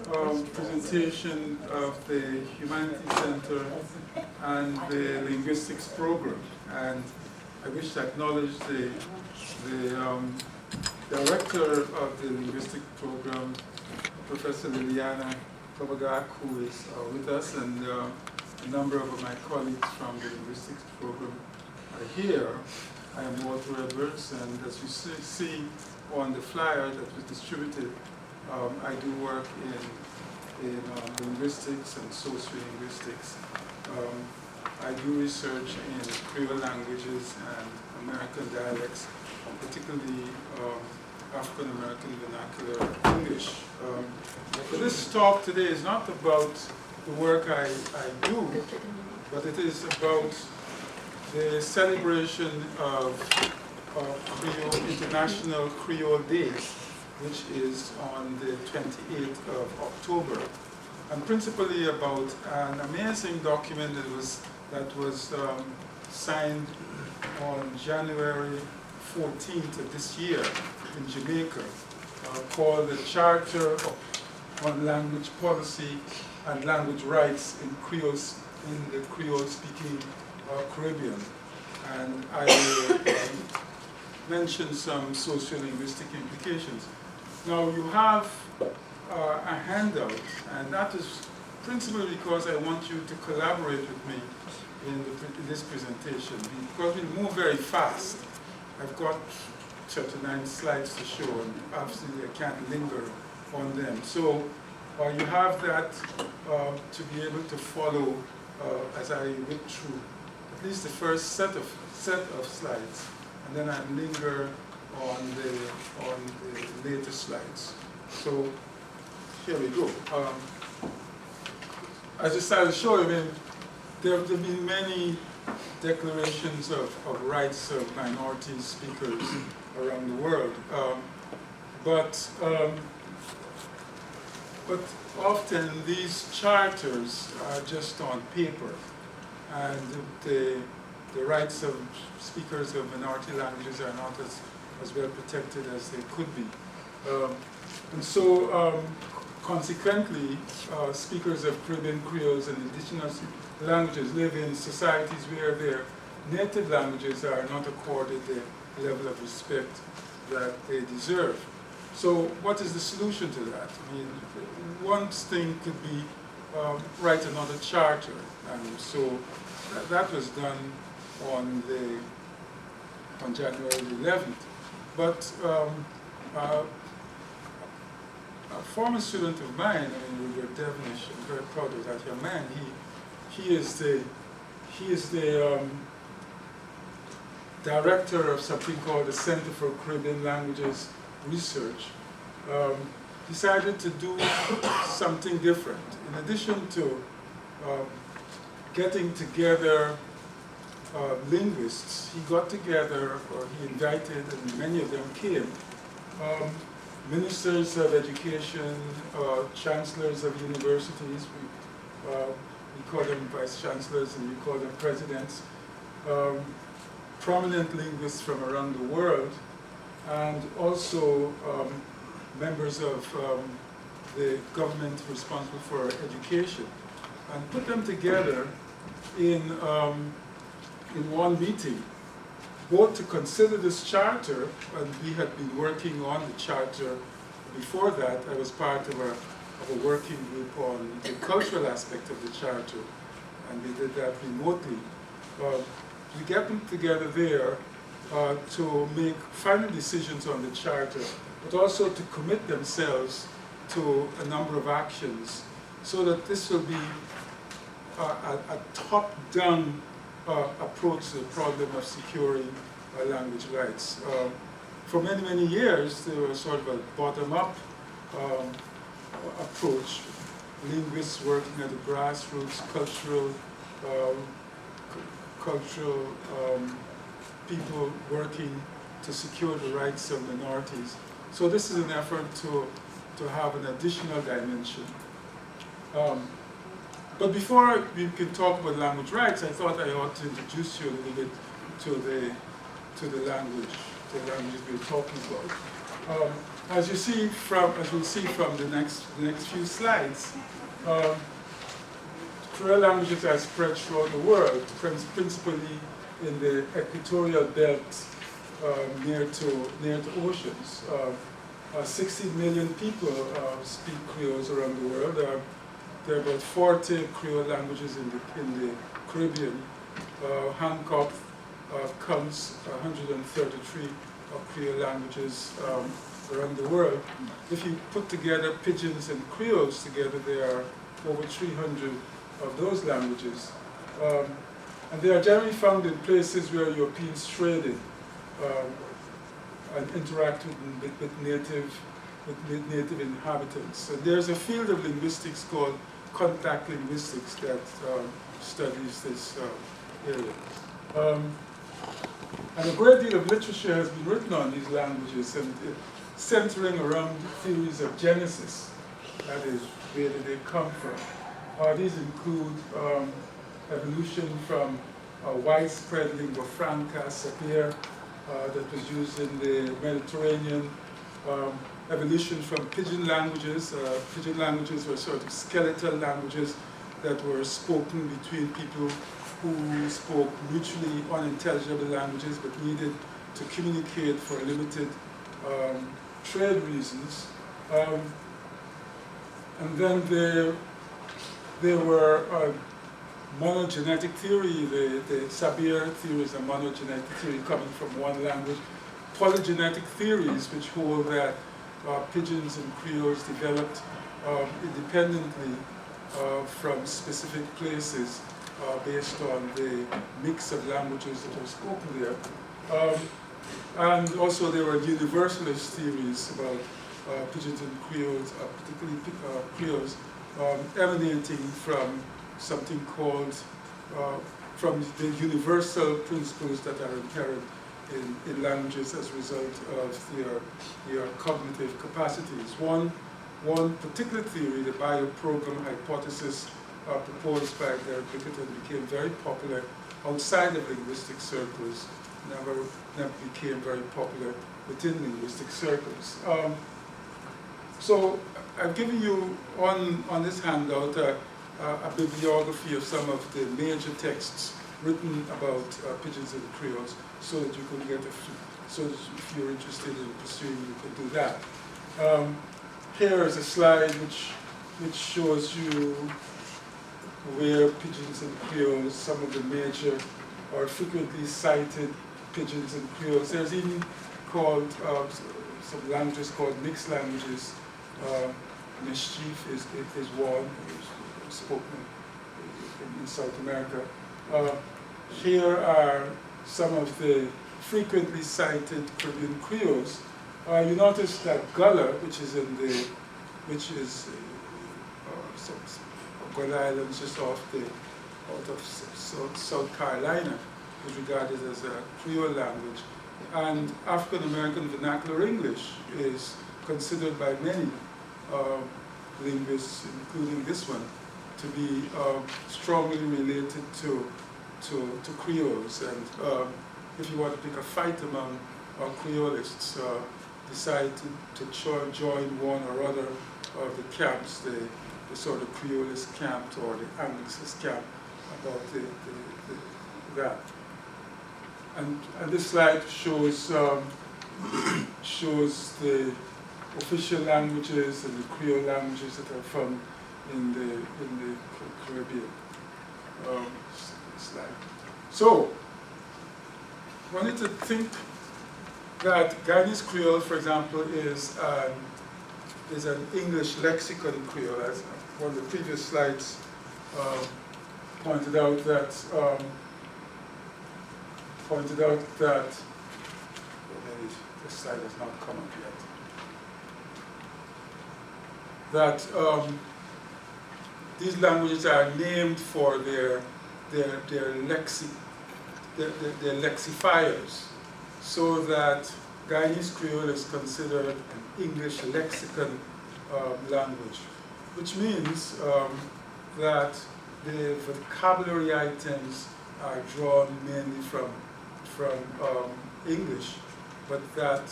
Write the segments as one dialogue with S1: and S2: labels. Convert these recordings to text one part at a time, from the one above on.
S1: presentation of the Humanities Center and the Linguistics Program. And I wish to acknowledge the director of the Linguistics Program, Professor Liliana Kabagak, who is with us, and a number of my colleagues from the Linguistics Program are here. I am Walter Edwards, and as you see on the flyer that was distributed, I do work in linguistics and sociolinguistics. I do research in Creole languages and American dialects, particularly African American vernacular English. But this talk today is not about the work I do, but it is about the celebration of Creole, International Creole Day, which is on the 28th of October, and principally about an amazing document that was signed on January 14th of this year in Jamaica, called the Charter on Language Policy and Language Rights in the Creole-speaking Caribbean. And I will mention some sociolinguistic implications. Now, you have a handout, and that is principally because I want you to collaborate with me in this presentation, because we move very fast. I've got 39 slides to show, and obviously I can't linger on them. So you have that to be able to follow as I whip through at least the first set of slides, and then I linger on the later slides. So here we go. As I started to show you, there have been many declarations of rights of minority speakers around the world, but often these charters are just on paper, and the rights of speakers of minority languages are not as well protected as they could be. And so, consequently, speakers of Caribbean Creoles and indigenous languages live in societies where their native languages are not accorded the level of respect that they deserve. So what is the solution to that? I mean, one thing could be write another charter, and so that was done on January 11th. But a former student of mine, Robert Devonish, I'm very proud of that young man. He is the director of something called the Center for Caribbean Languages Research. Decided to do something different. In addition to getting together linguists, he got together, or he invited, and many of them came, ministers of education, chancellors of universities, we call them vice chancellors and we call them presidents, prominent linguists from around the world, and also members of the government responsible for education, and put them together in one meeting, both to consider this charter, and we had been working on the charter before that. I was part of a working group on the cultural aspect of the charter, and we did that remotely. We get them together there to make final decisions on the charter, but also to commit themselves to a number of actions, so that this will be a top-down approach to the problem of securing language rights. For many, many years, there was sort of a bottom-up approach. Linguists working at the grassroots, cultural people working to secure the rights of minorities. So this is an effort to have an additional dimension. But before we can talk about language rights, I thought I ought to introduce you a little bit to the language we're talking about. As you'll see from the next few slides, Creole languages are spread throughout the world, principally in the equatorial belt near to oceans. 60 million people speak Creoles around the world. There are about 40 Creole languages in the Caribbean. Hancock counts 133 Creole languages around the world. If you put together Pidgins and Creoles together, there are over 300 of those languages. And they are generally found in places where Europeans traded and interacted with native inhabitants. And there's a field of linguistics called contact linguistics that studies this area. And a great deal of literature has been written on these languages, and centering around theories of genesis, that is, where did they come from. These include evolution from a widespread lingua franca, sapir, that was used in the Mediterranean, evolution from pidgin languages. Pidgin languages were sort of skeletal languages that were spoken between people who spoke mutually unintelligible languages but needed to communicate for limited trade reasons. And then there were monogenetic theory. The Sabir theory is a monogenetic theory coming from one language. Polygenetic theories, which hold that Pidgins and Creoles developed independently from specific places based on the mix of languages that are spoken there. And also there were universalist theories about Pidgins and Creoles, particularly Creoles, emanating from something called, from the universal principles that are inherent in languages as a result of their cognitive capacities. One particular theory, the bioprogram hypothesis, proposed by Derek Bickerton, became very popular outside of linguistic circles, never became very popular within linguistic circles. So I've given you on this handout a bibliography of some of the major texts written about Pidgins and Creoles, so that you can get so that if you're interested in pursuing, you can do that. Here is a slide which shows you where Pidgins and Creoles, some of the major or frequently cited Pidgins and Creoles. There's even called some languages called mixed languages. Mischief is one spoken in South America. Here are some of the frequently cited Caribbean Creoles. You notice that Gullah, which is Gullah Islands just out of South Carolina, is regarded as a Creole language, and African American Vernacular English is considered by many linguists, including this one, to be strongly related to Creoles. And if you want to pick a fight among Creolists, decide to join one or other of the camps, the sort of Creolist camp or the Anglicist camp, about that. And this slide shows shows the official languages and the Creole languages that are found in the Caribbean. Slide. So, I wanted to think that Guyanese Creole, for example, is an English lexicon Creole, as one of the previous slides pointed out that this slide has not come up yet. That these languages are named for their lexifiers, so that Guyanese Creole is considered an English lexicon language, which means that the vocabulary items are drawn mainly from English, but that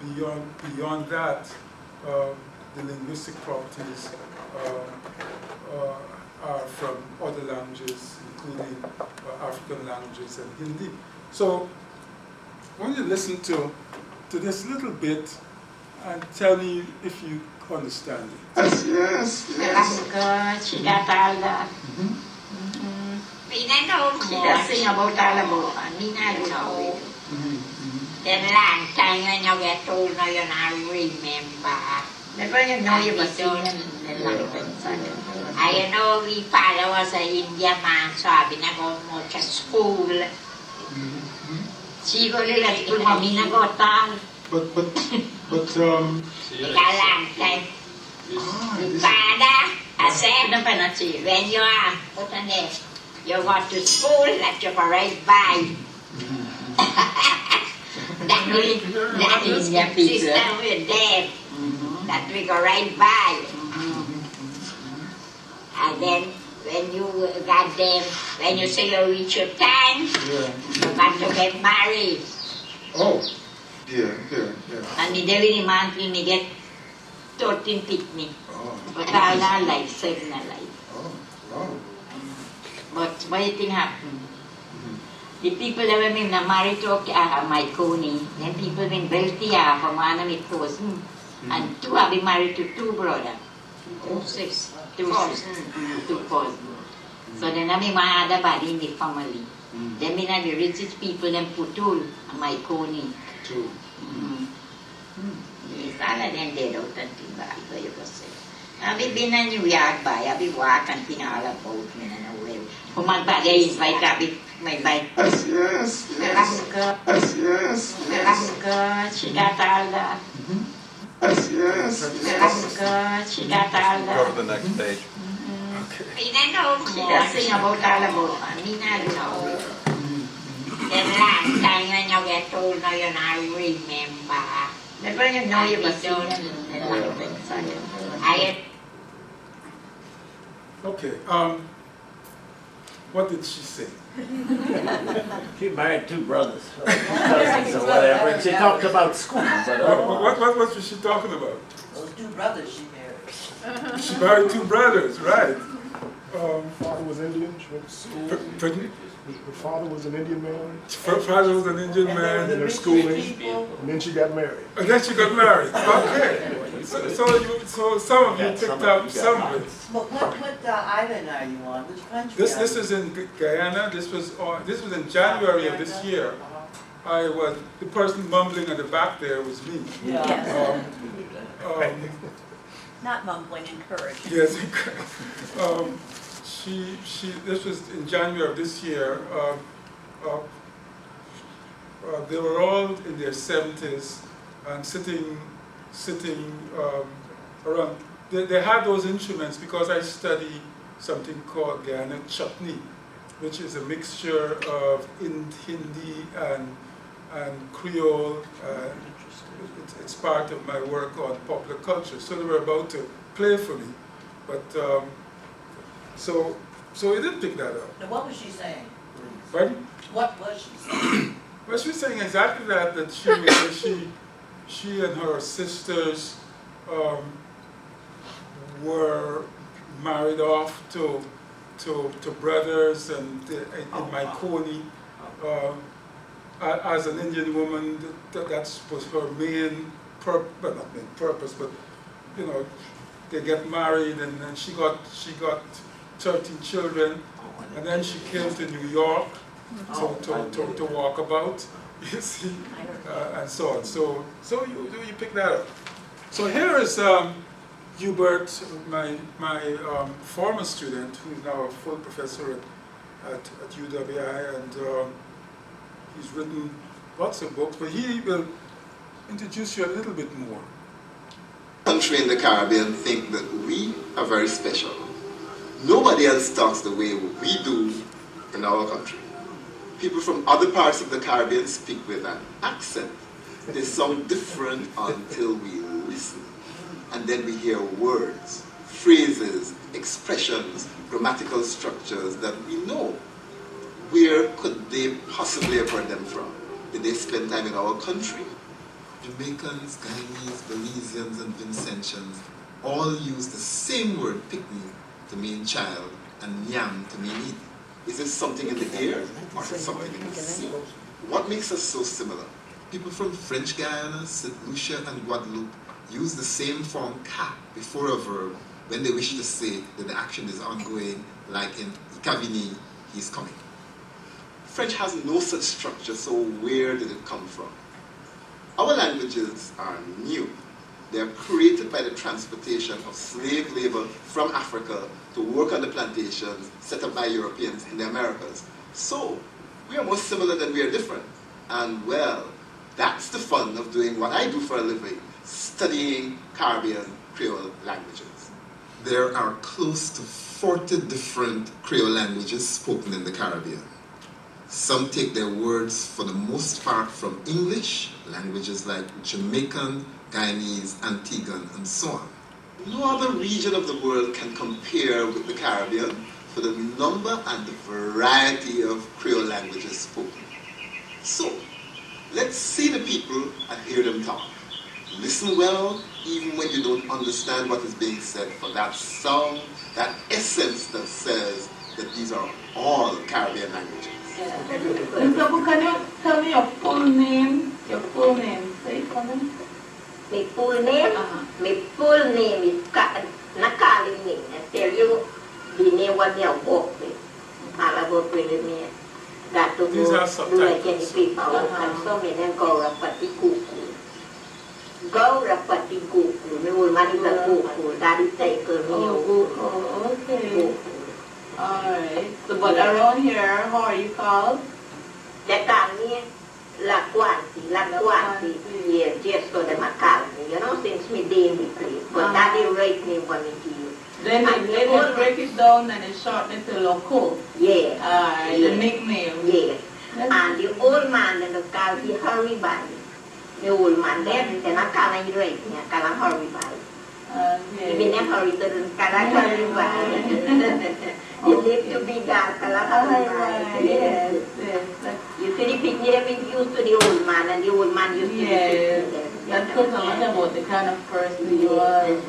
S1: beyond that, the linguistic properties are from other languages, including African languages and Hindi. So I want you to listen to this little bit and tell me if you understand it.
S2: Yes.
S3: That's good. She got all that. She does sing about all about it. Me not know it. Then long time when you get old, now you not remember. But when you know you must sing and long time. I know my father was an Indian man, so I've been going much to school. She go to school, mommy not go down.
S1: But
S3: It's a long time. Father, I said, when you are put on there, you go to school, that you go right by. That is your sister with them. That we go right by. And then when you got them, when you say you reach your time, you got to get married.
S1: oh,
S2: Yeah.
S3: And the very monthly, me get 13 picnic. But all our life, 7 life.
S1: wow.
S3: But what do you think happened? The people that were married to my Coney, then people been wealthy from one of my cousin, and 2 have been married to 2 brothers. 2 sisters. 2 cousins. So then I mean my other body in the family. Then me the richest people them put all my Coney.
S1: True.
S3: Yes, all of them dead out until back, where you go say. I've been in New York by, I've been walking thing all about me and away. Kung magbaga is like may bike.
S2: Yes.
S3: That's good. That's good. She got all that.
S2: Yes.
S3: That's good. She got all that.
S4: Go to the next page.
S3: She does sing about all about it. Me not know it. Then long time when you get old, now you not remember. But when you know you must sing and long time.
S1: Okay. What did she say?
S5: She married 2 brothers, cousins or whatever, and she talked about school. But
S1: What was she talking about?
S6: Those 2 brothers she married.
S1: She married 2 brothers, right?
S7: Father was Indian, she went to school.
S1: Pardon?
S7: Her father was an Indian man,
S1: Her father was an Indian
S6: And
S1: man,
S7: then her
S6: rich
S7: schooling,
S6: people.
S7: and then she got married.
S1: and then she got married. Okay. So some of you picked up some of it.
S6: What island are you on? Which country?
S1: This is in Guyana. This was in January of this year. The person mumbling at the back there was me.
S6: Yeah.
S8: Not mumbling, encouraged.
S1: Yes. This was in January of this year. They were all in their 70s and sitting around. They had those instruments because I study something called Guyana chutney, which is a mixture of Hindi and Creole. It's part of my work on popular culture. So they were about to play for me, but so we didn't pick that up.
S6: Now, what was she saying?
S1: Pardon?
S6: What was she saying?
S1: Well, she was saying exactly that she and her sisters were married off to brothers and in my Coney. As an Indian woman, that was her main not main purpose, but you know, they get married and then she got 13 children, and then she came to New York to walk about, you see, and so on. So you pick that up. So here is Hubert, my former student, who is now a full professor at UWI, and he's written lots of books, but he will introduce you a little bit more.
S2: Country in the Caribbean think that we are very special. Nobody else talks the way we do in our country. People from other parts of the Caribbean speak with an accent. They sound different until we listen. And then we hear words, phrases, expressions, grammatical structures that we know. Where could they possibly have heard them from? Did they spend time in our country? Jamaicans, Guyanese, Belizeans, and Vincentians all use the same word picnic to mean child and nyam to mean eat. Is it something in the air or is it something in the sea? What makes us so similar? People from French Guiana, St. Lucia, and Guadeloupe use the same form ka before a verb when they wish to say that the action is ongoing, like in Ikavini, he is coming. French has no such structure, so where did it come from? Our languages are new. They are created by the transportation of slave labor from Africa to work on the plantations set up by Europeans in the Americas. So, we are more similar than we are different. And well, that's the fun of doing what I do for a living, studying Caribbean Creole languages. There are close to 40 different Creole languages spoken in the Caribbean. Some take their words for the most part from English, languages like Jamaican, Guyanese, Antiguan, and so on. No other region of the world can compare with the Caribbean for the number and the variety of Creole languages spoken. So, let's see the people and hear them talk. Listen well, even when you don't understand what is being said, for that sound, that essence that says that these are all Caribbean languages.
S4: So can you tell me your full name? Your full name. Say it for me.
S3: My full name? My full name is Nakali name. I tell you the name what they have worked with. I'll work with me. That to
S1: These are
S3: go do like any
S1: subtitles.
S3: people. And so me then go rapati kuku. Go rapati kuku. Me will manage the kuku. That is take me.
S4: Oh, okay.
S3: Kuku.
S4: Alright. So, but around here, how are you called?
S3: They call me La Quanti. Yes, just so they call me. You know, since me day in the place. But that is right name for me to you.
S4: Then they break it down and they shorten it to local.
S3: Yeah.
S4: Alright, the nickname.
S3: Yes. And the old man, then they call me Hurry By. The old man, then I call him right here, call him Hurry By.
S4: Okay.
S3: Even if hurry doesn't call him Hurry By. You live to be that, call him Hurry By.
S4: Yes, yes.
S3: You see the picnic, they been used to the old man, and the old man used to
S4: Yes.
S3: the picnic.
S4: That tells a lot about the kind of person you are.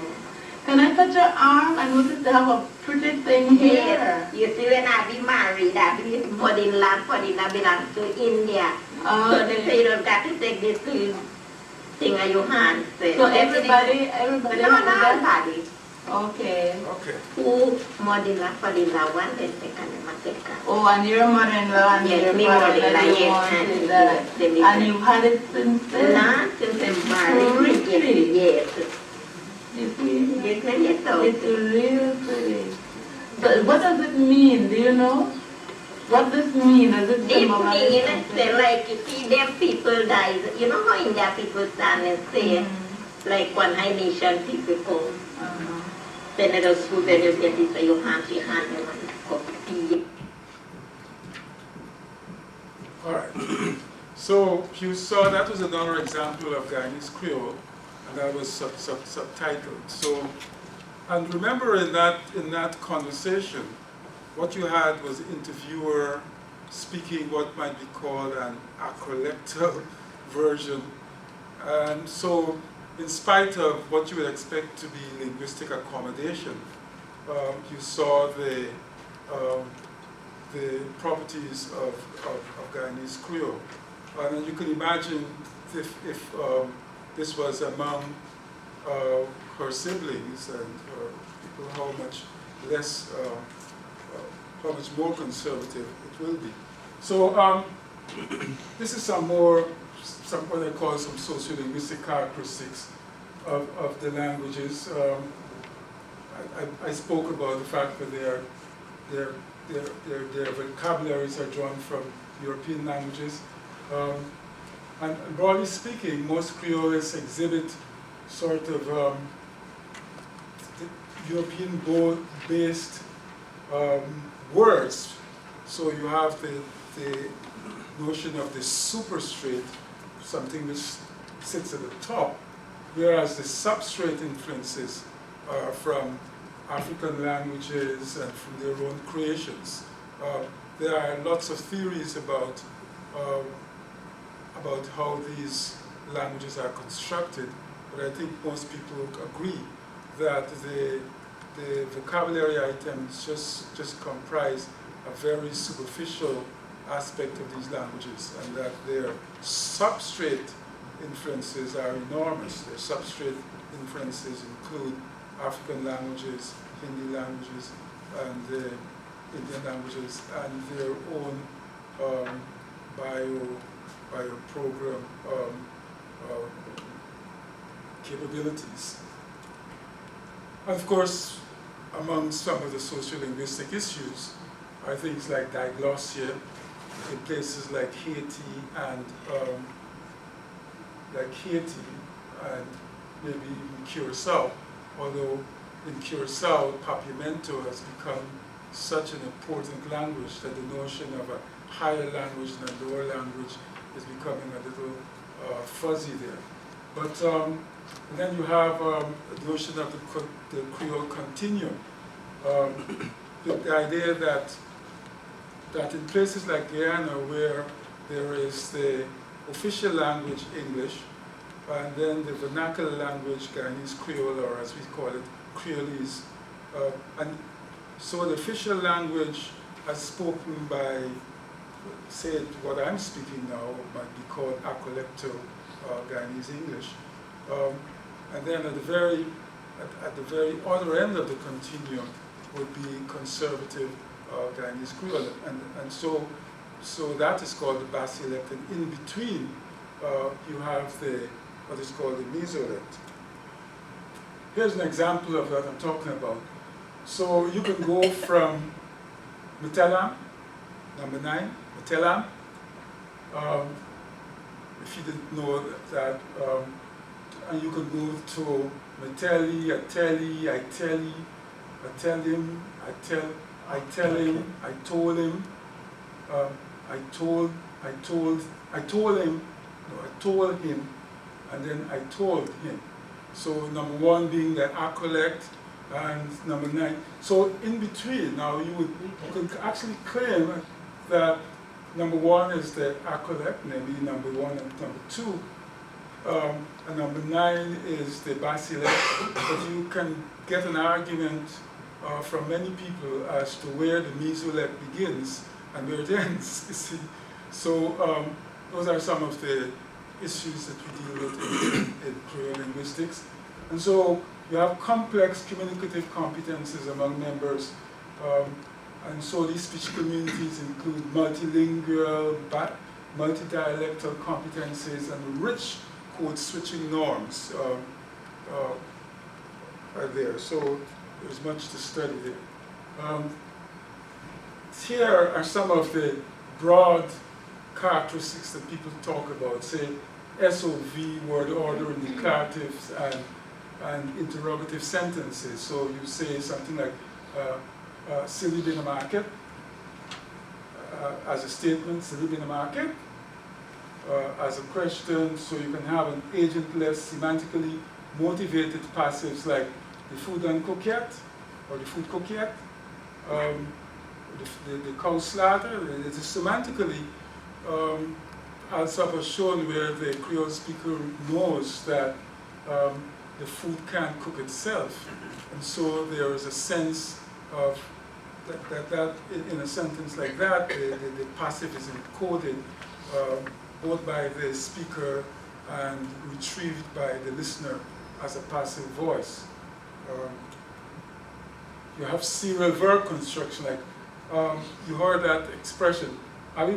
S4: Can I touch your arm? I noticed they have a pretty thing here.
S3: Yes. You see, when I be married, I be mother-in-law belongs to India. So they say you don't got to take this thing on your hand.
S4: So everybody
S3: No,
S4: has that?
S3: nobody.
S4: Okay.
S1: Okay.
S3: Who mother-in-law, father-in-law, one, then second, and my second.
S4: Oh, and your mother-in-law and
S3: Yes,
S4: your
S3: me
S4: father-in-law,
S3: mother-in-law,
S4: you
S3: yes,
S4: wanted
S3: and
S4: that.
S3: yes, they
S4: And you've had it since then?
S3: Not since I'm married.
S4: Pretty.
S3: Yes.
S4: You see?
S3: Yes, and yes, so.
S4: It's real pretty. So what does it mean? Do you know? What does it mean? Does it
S3: This
S4: symbolize
S3: means,
S4: something?
S3: like, you see them people die. You know how India people stand and say, like one Haitian people, then they just put them, you get this, so you hand them and copy.
S1: All right. So you saw that was another example of Guyanese Creole, and that was subtitled. So, and remember in that conversation, what you had was the interviewer speaking what might be called an acrolectal version. And so, in spite of what you would expect to be linguistic accommodation, you saw the properties of Guyanese Creole. And you can imagine if this was among her siblings and her people, how much less, how much more conservative it will be. So this is some what I call some sociolinguistic characteristics of the languages. I spoke about the fact that their vocabularies are drawn from European languages. And broadly speaking, most Creoles exhibit sort of European-based words. So you have the notion of the superstrate, something which sits at the top, whereas the substrate influences are from African languages and from their own creations. There are lots of theories about how these languages are constructed, but I think most people agree that the vocabulary items just comprise a very superficial aspect of these languages, and that their substrate influences are enormous. Their substrate influences include African languages, Hindi languages, and the Indian languages, and their own bio-program capabilities. And of course, among some of the sociolinguistic issues are things like diglossia in places like Haiti and maybe even Curacao, although in Curacao, Papiamento has become such an important language that the notion of a higher language and a lower language is becoming a little fuzzy there. But and then you have the notion of the Creole continuum. The idea that in places like Guyana, where there is the official language English, and then the vernacular language Guyanese Creole, or as we call it, Creolese, and so the official language as spoken by, say, what I'm speaking now might be called Acolecto Guyanese English. And then at the very other end of the continuum would be conservative Guyanese Creole, and so that is called the Basielect. And in between, you have what is called the Mesolect. Here's an example of what I'm talking about. So you can go from Matalam, number 9, Matalam. If you didn't know that, and you can go to Mateli, Ateli, I tell him, I tell him, I told him, I told him, and then I told him. So number 1 being the Acollect, and number 9. So in between, now you can actually claim that number 1 is the Acollect, maybe number 1 and number 2. And number 9 is the Basielect, but you can get an argument from many people as to where the Mesolect begins and where it ends, you see. So those are some of the issues that we deal with in Creole linguistics. And so you have complex communicative competences among members. And so these speech communities include multilingual, multidialectal competencies, and rich code switching norms are there. So there's much to study there. Here are some of the broad characteristics that people talk about, say SOV, word order in declaratives and interrogative sentences. So you say something like, Sylvie been a market, as a statement, Sylvie been a market, as a question, so you can have an agentless, semantically motivated passives like the food done cook yet, or the food cook yet, the cow slaughter. It is semantically as I was shown where the Creole speaker knows that the food can't cook itself, and so there is a sense of that in a sentence like that, the passive is encoded both by the speaker and retrieved by the listener as a passive voice. You have serial verb construction, like you heard that expression, Abi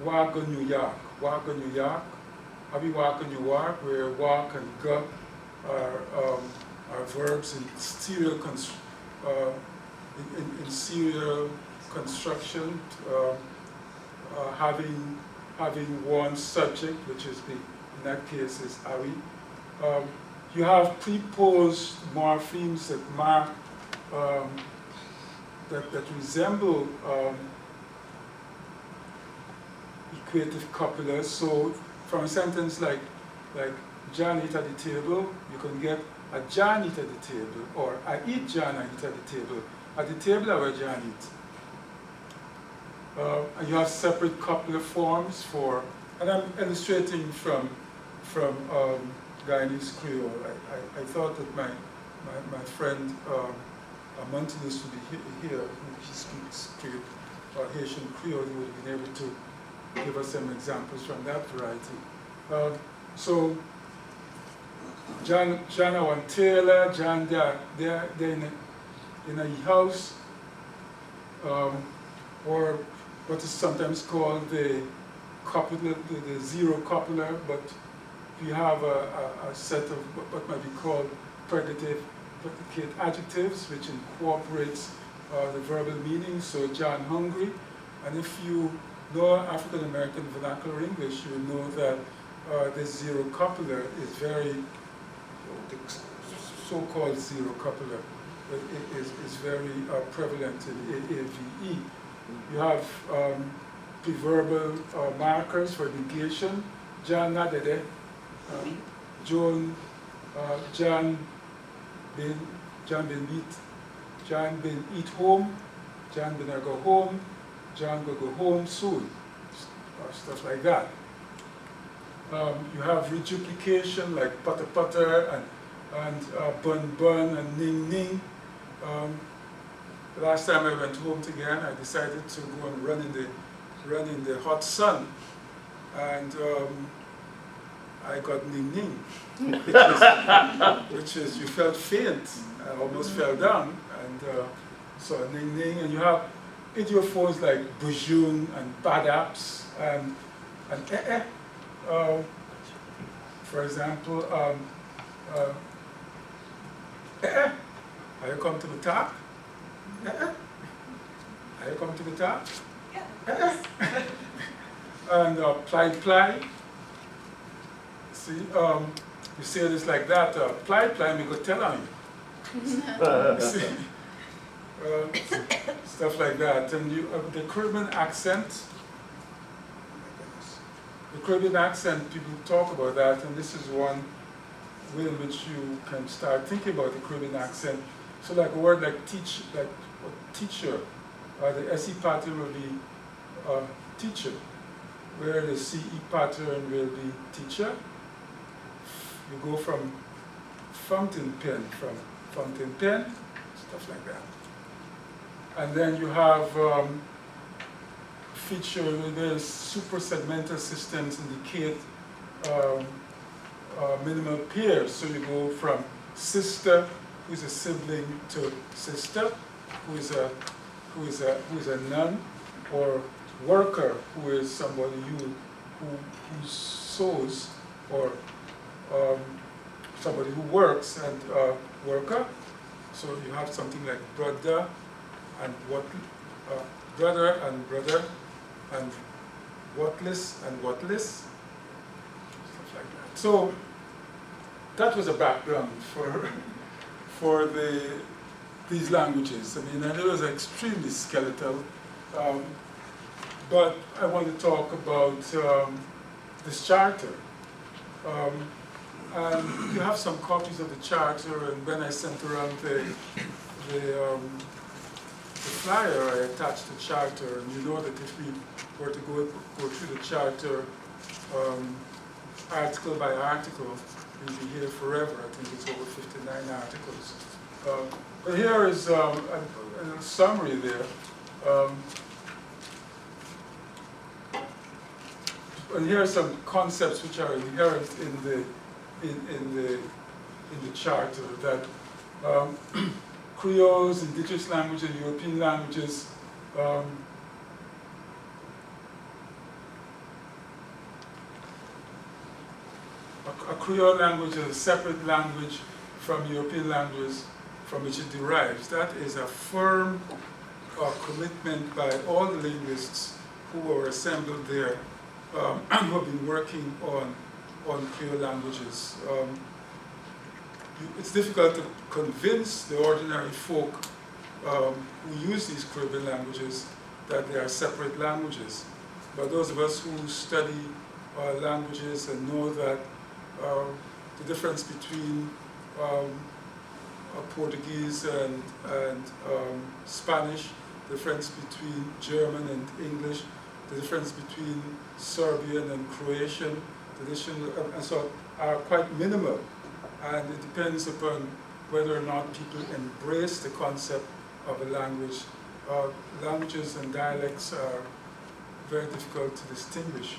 S1: walk on New York, walk on New York, Abi walk on New York, where walk and go are verbs in serial serial construction, having one subject, which is in that case is Ari. You have preposed morphemes that mark that resemble equative copulas. So from a sentence like John eat at the table, you can get a John eat at the table, or I eat John, I eat at the table. At the table, I where John eat. And you have separate copular forms for And I'm illustrating from Guyanese Creole. I thought that my friend Montanus would be here. He speaks Haitian Creole. He would have been able to give us some examples from that variety. So John and Taylor, John, they're in a house, or what is sometimes called the copula, the zero copula, but we have a set of what might be called predicate adjectives, which incorporates the verbal meaning. So John hungry, and if you know African American vernacular English, you will know that the zero copula is very, the so-called zero copula is very prevalent in AAVE. You have preverbal markers for negation. John nadede, John been meet, John been eat home, John been go home, John go home soon, stuff like that. You have reduplication like putter and bun and ning. The last time I went home again, I decided to go and run in the hot sun, and I got ning, which is you felt faint. I almost fell down, and so ning, and you have idiophones like boujoun and badaps and for example, are you come to the top? Are you come to the top? And ply. See, you say this like that, ply, me go tell on you. See? Stuff like that. And you, the Caribbean accent, people talk about that, and this is one way in which you can start thinking about the Caribbean accent. So like a word like teach, like teacher, the SE pattern will be teacher, where the CE pattern will be teacher. You go from fountain pen, stuff like that. And then you have feature, there's super segmental systems indicate minimal pairs. So you go from sister, who is a sibling, to sister, who is a nun, or worker, who is somebody who sews, or somebody who works, and worker. So you have something like brother and brother, and whatless and whatless, stuff like that. So that was a background for these languages. I mean, and it was extremely skeletal, but I want to talk about this charter. And you have some copies of the charter, and when I sent around the flyer, I attached the charter, and you know that if we were to go through the charter article by article, we'll be here forever. I think it's over 59 articles. But here is a summary there. And here are some concepts which are inherent in the charter, that Creoles, indigenous languages, and European languages a Creole language is a separate language from European languages from which it derives. That is a firm commitment by all the linguists who were assembled there and who have been working on Creole languages. It's difficult to convince the ordinary folk who use these Caribbean languages that they are separate languages. But those of us who study languages and know that the difference between Portuguese and Spanish, the difference between German and English, the difference between Serbian and Croatian tradition, and so are quite minimal. And it depends upon whether or not people embrace the concept of a language. Languages and dialects are very difficult to distinguish.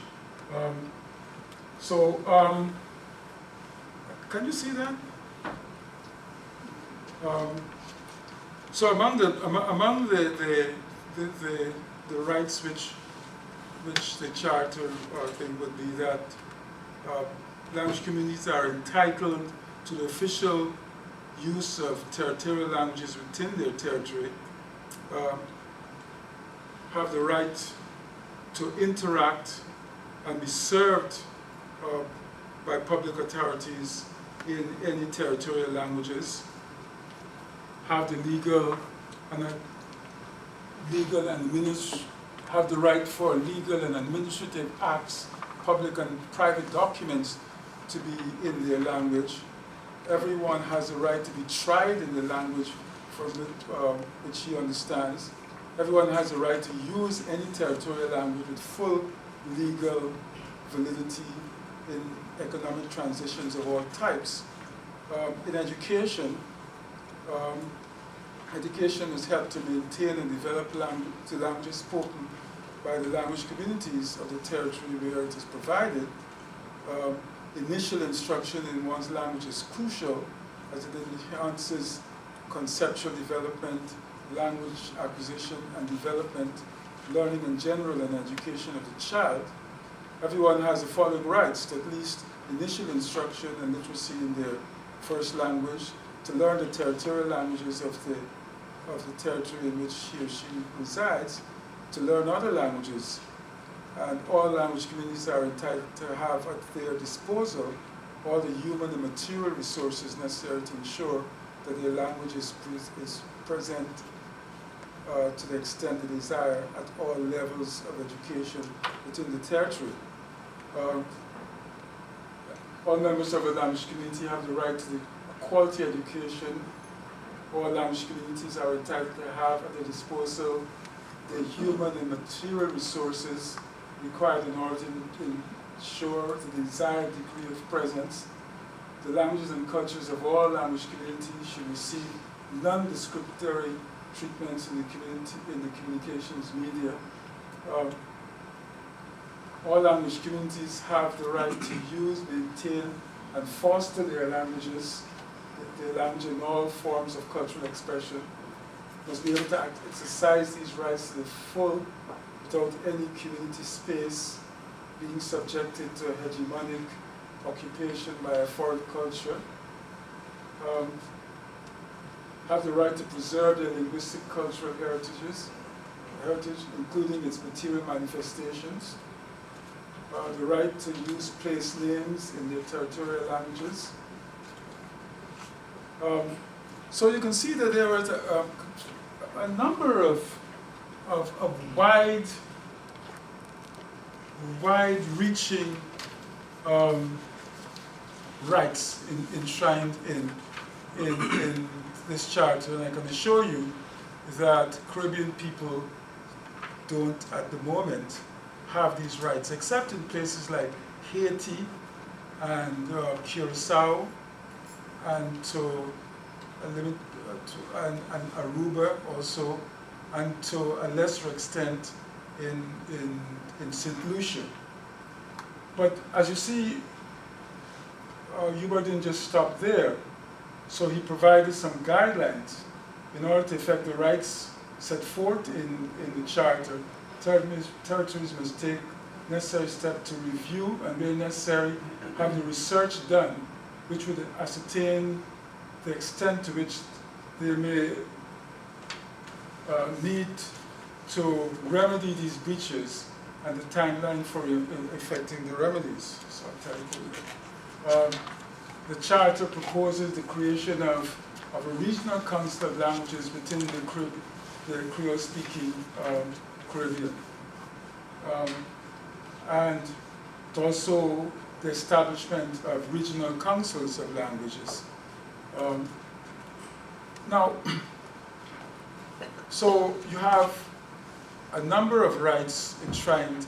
S1: Can you see that? So among the rights which the charter thing would be that language communities are entitled to the official use of territorial languages within their territory, have the right to interact and be served by public authorities in any territorial languages, have the have the right for legal and administrative acts, public and private documents to be in their language. Everyone has a right to be tried in the language which he understands. Everyone has a right to use any territorial language with full legal validity in economic transitions of all types. In education, education is helped to maintain and develop the languages spoken by the language communities of the territory where it is provided. Initial instruction in one's language is crucial as it enhances conceptual development, language acquisition and development, learning in general, and education of the child. Everyone has the following rights: to at least initial instruction and literacy in their first language, to learn the territorial languages of the territory in which he or she resides, to learn other languages. And all language communities are entitled to have at their disposal all the human and material resources necessary to ensure that their language is present to the extent they desire at all levels of education within the territory. All members of a language community have the right to the quality education. All language communities are entitled to have at their disposal the human and material resources required in order to ensure the desired degree of presence. The languages and cultures of all language communities should receive non-discriminatory treatments in the communications media. All language communities have the right to use, maintain, and foster their languages, their language in all forms of cultural expression. Must be able to exercise these rights to the full without any community space being subjected to a hegemonic occupation by a foreign culture. Have the right to preserve their linguistic cultural heritage, including its material manifestations. The right to use place names in their territorial languages. So you can see that there was a number of wide-reaching rights enshrined in this charter, and I can assure you that Caribbean people don't, at the moment, have these rights, except in places like Haiti and Curacao and Aruba also, and to a lesser extent in St. Lucia. But as you see, Hubert didn't just stop there. So he provided some guidelines in order to effect the rights set forth in the charter. Territories must take necessary steps to review and, where necessary, have the research done, which would ascertain the extent to which they may need to remedy these breaches and the timeline for effecting the remedies. So I'll tell you. The charter proposes the creation of a regional council of languages within the Creole-speaking Caribbean, and also the establishment of regional councils of languages. Now, so you have a number of rights enshrined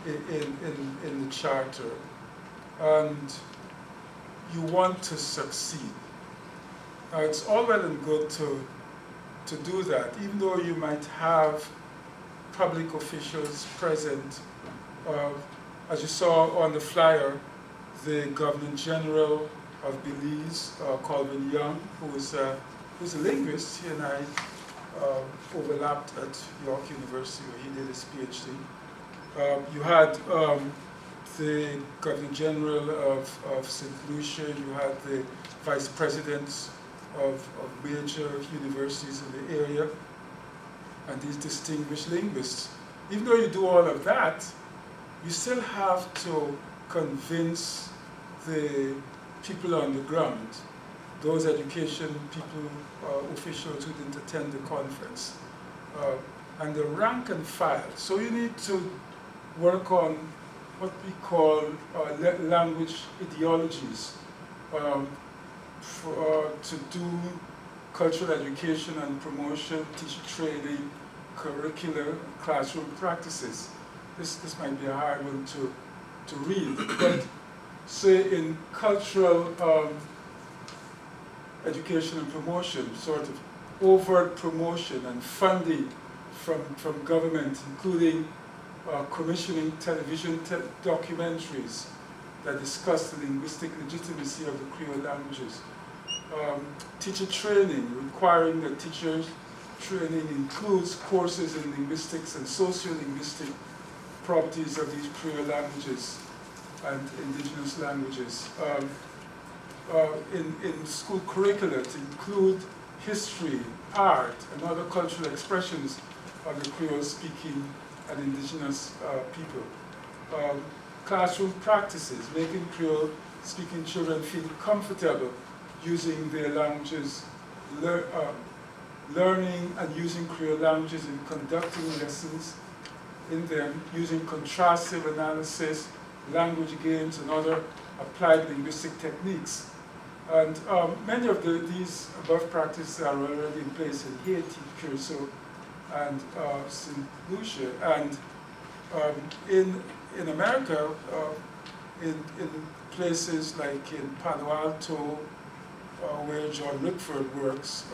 S1: in the Charter, and you want to succeed. Now, it's all well and good to do that, even though you might have public officials present. As you saw on the flyer, the Governor General of Belize, Colvin Young, who's a linguist. He and I overlapped at York University, where he did his PhD. You had the Governor General of St. Lucia, you had the vice presidents of major universities in the area, and these distinguished linguists. Even though you do all of that, you still have to convince the people on the ground, those education people, officials who didn't attend the conference, and the rank and file. So you need to work on what we call language ideologies, to do cultural education and promotion, teacher training, curricular, classroom practices. This might be a hard one to read, but say in cultural education and promotion, sort of overt promotion and funding from government, including commissioning television documentaries that discuss the linguistic legitimacy of the Creole languages. Teacher training, requiring that teachers training includes courses in linguistics and sociolinguistic properties of these Creole languages and indigenous languages. In school curricula to include history, art, and other cultural expressions of the Creole-speaking and indigenous people. Classroom practices, making Creole-speaking children feel comfortable using their languages, learning and using Creole languages in conducting lessons in them, using contrastive analysis, language games, and other applied linguistic techniques. And many of these above practices are already in place in Haiti, Curacao, and St. Lucia. And in America, in places like in Palo Alto, where John Rickford works,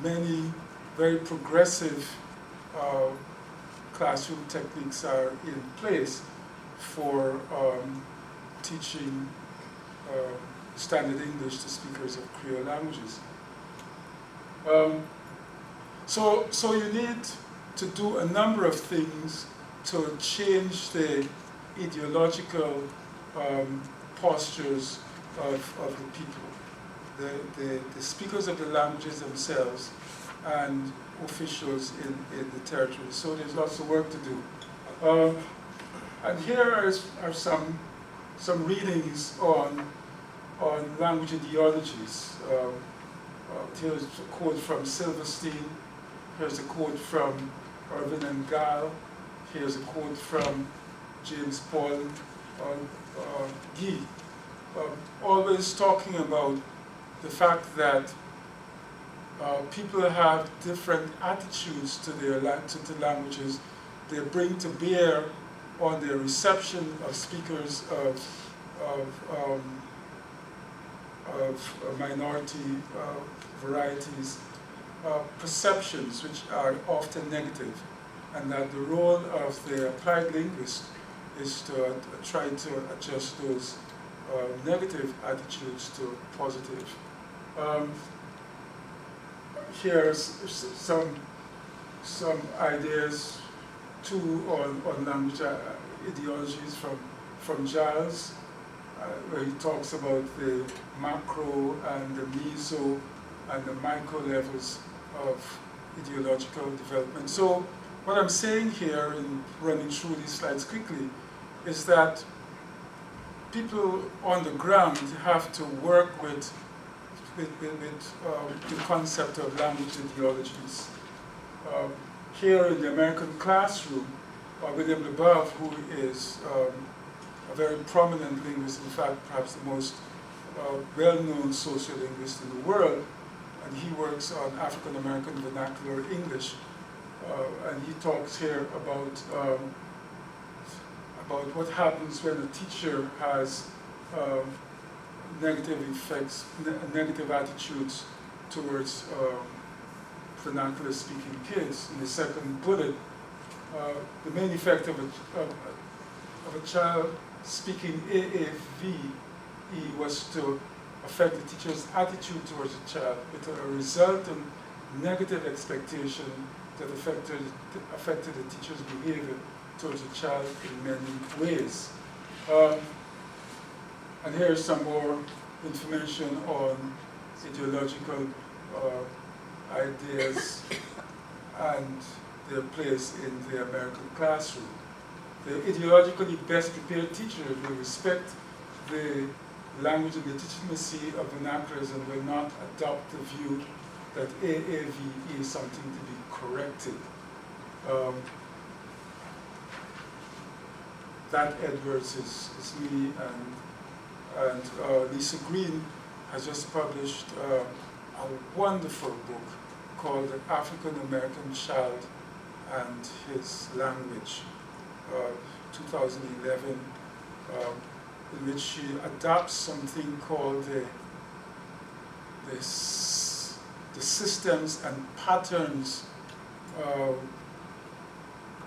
S1: many very progressive classroom techniques are in place for teaching standard English to speakers of Creole languages. So you need to do a number of things to change the ideological postures of the people, the speakers of the languages themselves, and officials in the territory. So there's lots of work to do. And here are some readings on language ideologies. Here's a quote from Silverstein. Here's a quote from Irvin and Gall. Here's a quote from James Paul Guy. Always talking about the fact that people have different attitudes to the languages they bring to bear on their reception of speakers of minority varieties, perceptions which are often negative, and that the role of the applied linguist is to try to adjust those negative attitudes to positive. Here's some ideas too on language ideologies from Giles, where he talks about the macro and the meso and the micro levels of ideological development. So what I'm saying here in running through these slides quickly is that people on the ground have to work with the concept of language ideologies. Here in the American classroom, William LeBeouf, who is a very prominent linguist, in fact, perhaps the most well-known sociolinguist in the world, and he works on African American vernacular English. and he talks here about what happens when a teacher has negative effects, negative attitudes towards vernacular speaking kids. In the second bullet, the main effect of a child speaking AAVE was to affect the teacher's attitude towards the child, with a resultant negative expectation that affected the teacher's behavior towards the child in many ways. And here's some more information on ideological ideas and their place in the American classroom. The ideologically best prepared teacher will respect the language and legitimacy of vernaculars and will not adopt the view that AAVE is something to be corrected. That Edwards is me, and Lisa Green has just published a wonderful book called The African American Child and His Language, 2011, in which she adopts something called the systems and patterns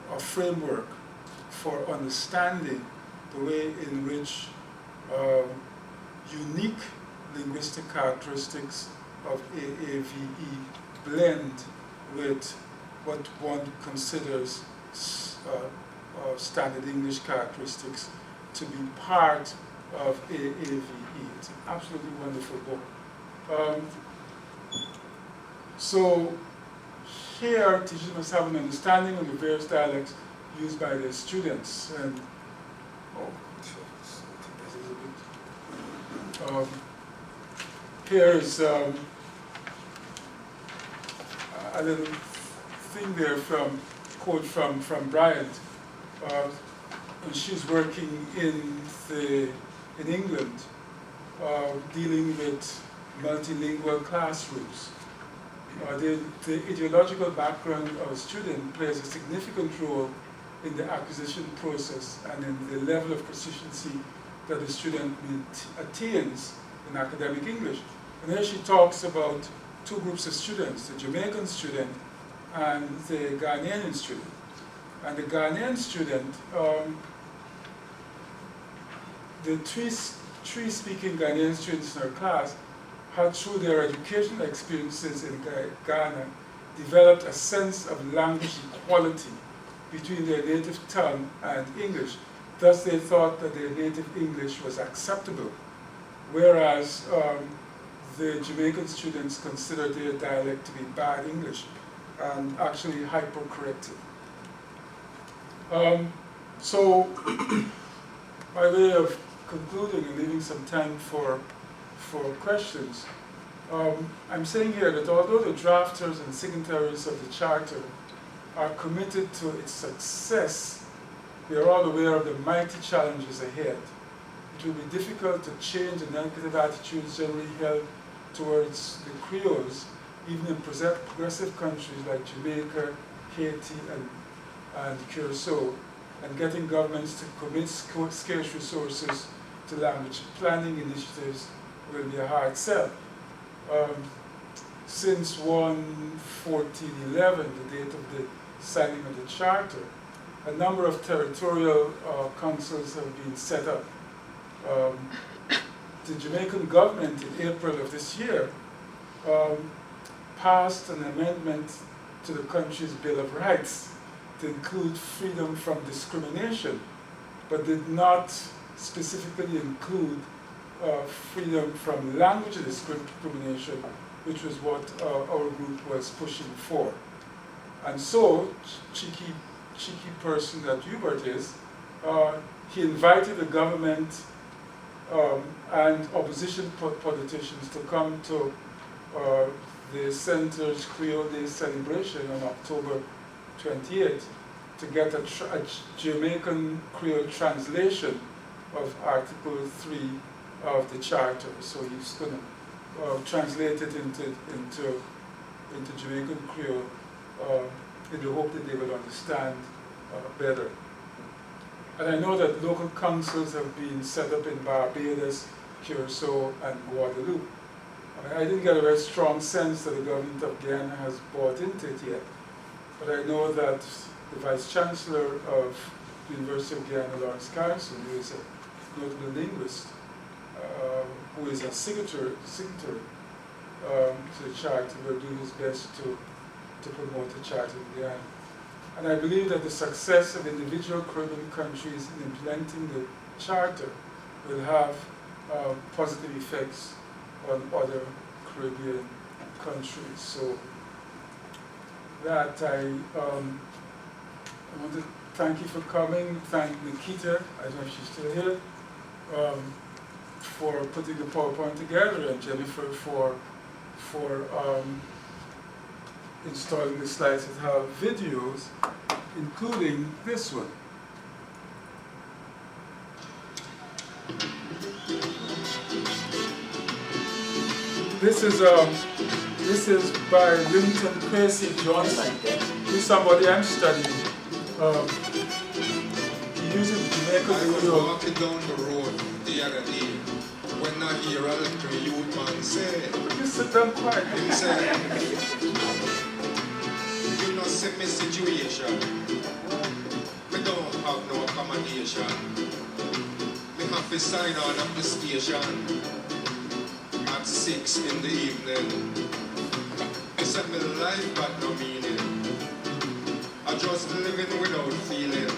S1: of framework for understanding the way in which unique linguistic characteristics of AAVE blend with what one considers standard English characteristics to be part of AAVE. It's an absolutely wonderful book. So here, teachers must have an understanding of the various dialects used by their students. And here's a little thing there quote from Bryant. And she's working in England, dealing with multilingual classrooms. The ideological background of a student plays a significant role in the acquisition process and in the level of proficiency that the student attains in academic English. And here she talks about two groups of students, the Jamaican student and the Ghanaian student. And the Ghanaian student, the three speaking Ghanaian students in her class had, through their educational experiences in Ghana, developed a sense of language equality between their native tongue and English. Thus they thought that their native English was acceptable, whereas the Jamaican students considered their dialect to be bad English and actually hyper-corrected. So, by way of concluding and leaving some time for questions, I'm saying here that although the drafters and signatories of the Charter are committed to its success, we are all aware of the mighty challenges ahead. It will be difficult to change the negative attitudes generally held towards the Creoles, even in progressive countries like Jamaica, Haiti, and Curacao, and getting governments to commit scarce resources to language planning initiatives will be a hard sell. Since 1/14/11, the date of the signing of the Charter, a number of territorial councils have been set up. The Jamaican government in April of this year passed an amendment to the country's Bill of Rights to include freedom from discrimination, but did not specifically include freedom from language discrimination, which was what our group was pushing for. And so, cheeky person that Hubert is, he invited the government and opposition politicians to come to the Center's Creole Day celebration on October 28th to get a Jamaican Creole translation of Article 3 of the Charter. So he's going to translate it into Jamaican Creole in the hope that they will understand better. And I know that local councils have been set up in Barbados, Curacao, and Guadeloupe. I didn't get a very strong sense that the government of Guyana has bought into it yet, but I know that the Vice Chancellor of the University of Guyana, Lawrence Carson, who is a notable linguist, who is a signatory to the Charter, will do his best to promote the Charter in Guyana. And I believe that the success of individual Caribbean countries in implementing the Charter will have positive effects on other Caribbean countries. So that I want to thank you for coming, thank Nikita, I don't know if she's still here, for putting the PowerPoint together, and Jennifer for installing the slides that have videos, including this one. This is by Linton Percy Johnson, who's somebody I'm studying. He uses Jamaica
S8: I was
S1: Creole.
S8: walking down the road the other day when I hear a little youth man say,
S1: You sit down quietly.
S8: him say, you know, see me situation, me don't have no accommodation, me have to sign on at the station at 6 in the evening. He said my life got no meaning, I just living without feeling.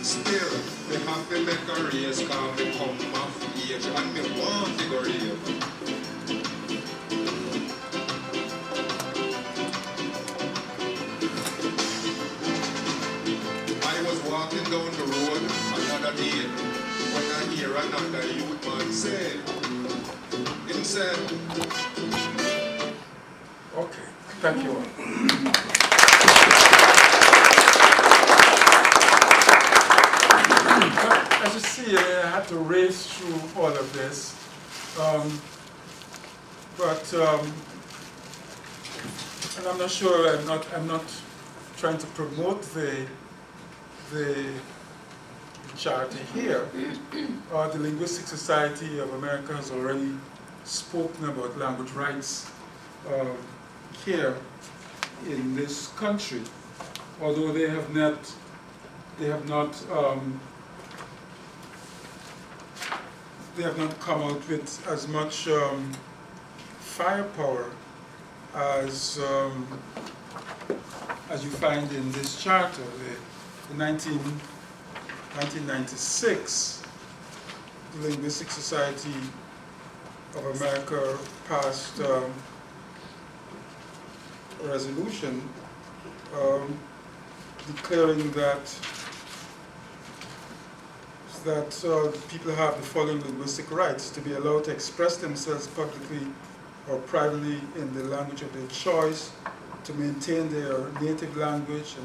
S8: Still, me have to make a race, cause me come of age and me want to go rave. I was walking down the road another day when I hear another youth man say, him said,
S1: Okay, thank you all. As you see, I had to race through all of this, and I'm not sure. I'm not trying to promote the charter here. The Linguistic Society of America has already spoken about language rights here in this country, although they have not come out with as much firepower as you find in this charter. In 1996, the Linguistic Society of America passed a resolution declaring that people have the following linguistic rights: to be allowed to express themselves publicly or privately in the language of their choice, to maintain their native language,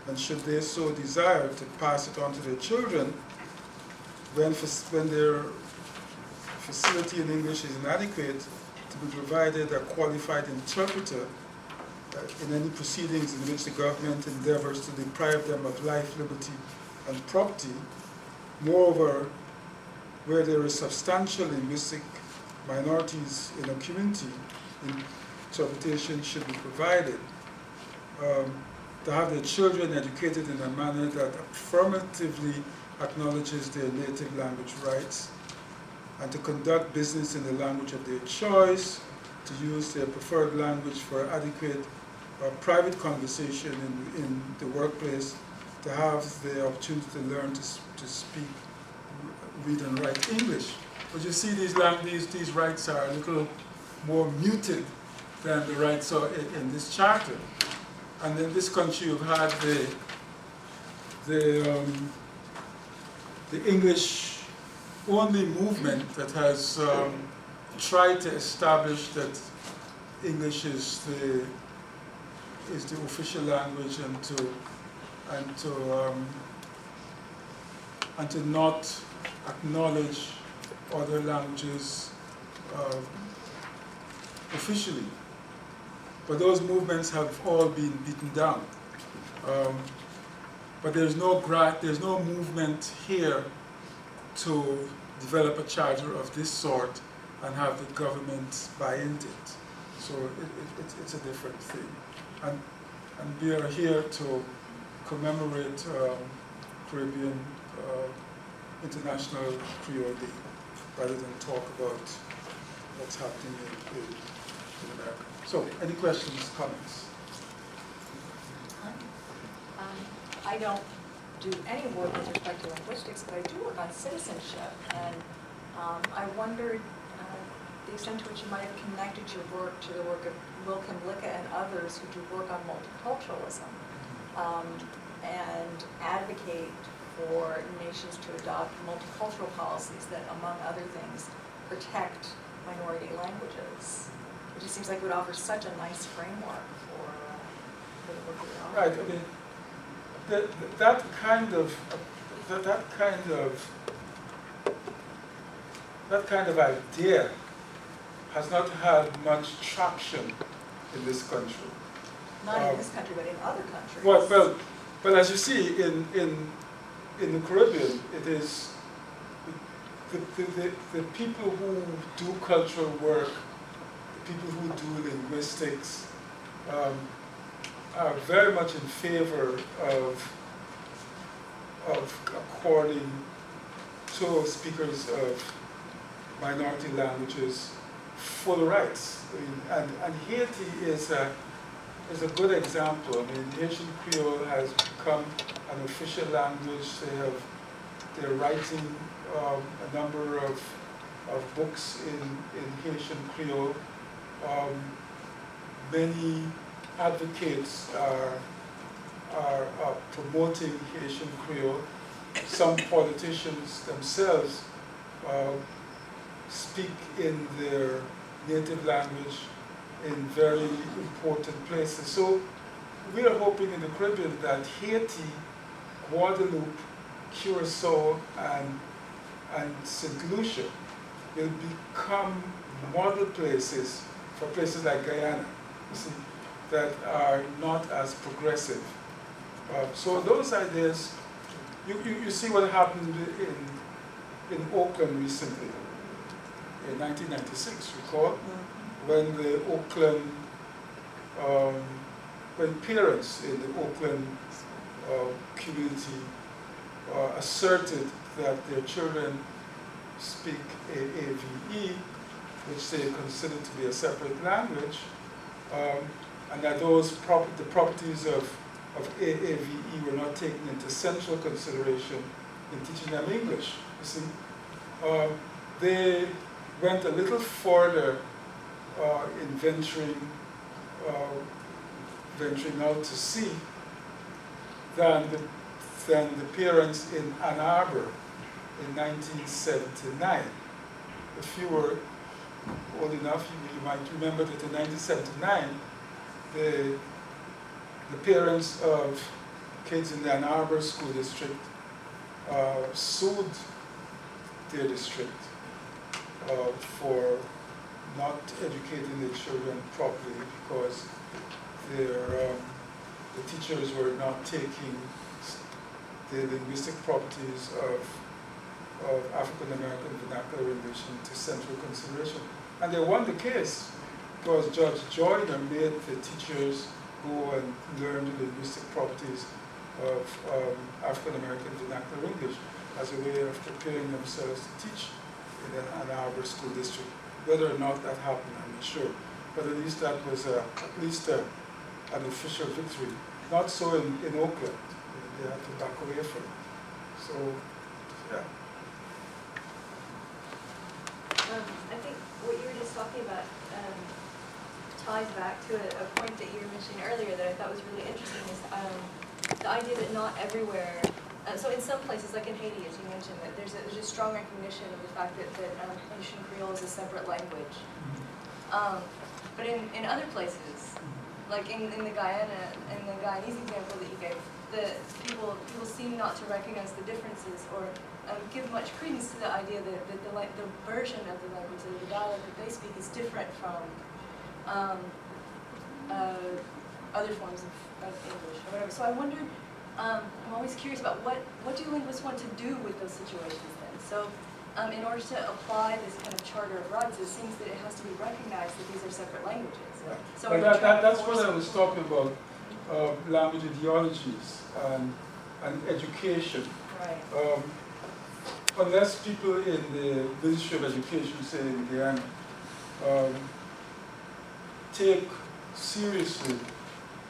S1: and should they so desire, to pass it on to their children when their facility in English is inadequate, to be provided a qualified interpreter in any proceedings in which the government endeavors to deprive them of life, liberty, and property. Moreover, where there is substantial linguistic minorities in a community, interpretation should be provided. To have their children educated in a manner that affirmatively acknowledges their native language rights, and to conduct business in the language of their choice, to use their preferred language for adequate private conversation in the workplace, to have the opportunity to learn to speak, read and write English. But you see, these rights are a little more muted than the rights are in this charter. And in this country, you've had the English-only movement that has tried to establish that English is the official language, and to not acknowledge other languages officially. But those movements have all been beaten down. But there's no movement here to develop a charter of this sort and have the government buy into it. So it's a different thing. And we are here to commemorate Caribbean International Creole Day, rather than talk about what's happening in America. So, any questions, comments?
S9: I don't do any work with respect to linguistics, but I do work on citizenship, and I wondered the extent to which you might have connected your work to the work of Wilkin Licca and others who do work on multiculturalism and advocate for nations to adopt multicultural policies that, among other things, protect minority languages. It just seems like it would offer such a nice framework for the work that you're
S1: Right.
S9: offering.
S1: I mean, that kind of idea has not had much traction in this country.
S9: Not in this country, but in other countries.
S1: Well, as you see, in the Caribbean, it is the people who do cultural work, the people who do linguistics, are very much in favor of according to speakers of minority languages full rights. I mean, and Haiti is a good example. I mean, Haitian Creole has become an official language. They're writing a number of books in Haitian Creole. Many advocates are promoting Haitian Creole. Some politicians themselves speak in their native language in very important places. So we are hoping in the Caribbean that Haiti, Guadeloupe, Curacao, and St. Lucia will become model places for places like Guyana, you see, that are not as progressive. So those ideas, you see what happened in Oakland recently, in 1996, recall? When the Oakland, when parents in the Oakland community asserted that their children speak AAVE, which they consider to be a separate language, and that the properties of AAVE were not taken into central consideration in teaching them English. You see, they went a little further in venturing out to sea than the parents in Ann Arbor in 1979. If you were old enough, you might remember that in 1979, the parents of kids in the Ann Arbor School District sued their district for not educating their children properly because the teachers were not taking the linguistic properties of African American vernacular English into central consideration. And they won the case because Judge Joyner made the teachers go and learn the linguistic properties of African American vernacular English as a way of preparing themselves to teach in the Ann Arbor School District. Whether or not that happened, I'm not sure. But at least that was an official victory. Not so in Oakland. They had to back away from it. So, yeah.
S9: I think what you were just talking about ties back to a point that you were mentioning earlier that I thought was really interesting is the idea that not everywhere, so in some places, like in Haiti, as you mentioned, that there's a strong recognition of the fact that Haitian Creole is a separate language. But in other places, like in the Guyanese example that you gave, the people seem not to recognize the differences or give much credence to the idea that the version of the language, the dialect that they speak is different from other forms of English or whatever. So I wondered, I'm always curious about what do linguists want to do with those situations then? So in order to apply this kind of charter of rights, it seems that it has to be recognized that these are separate languages.
S1: Right.
S9: So
S1: But
S9: are you trying to
S1: that's
S9: force
S1: what I was talking about, language ideologies and education.
S9: Right.
S1: Unless people in the Ministry of Education, say in Guyana, take seriously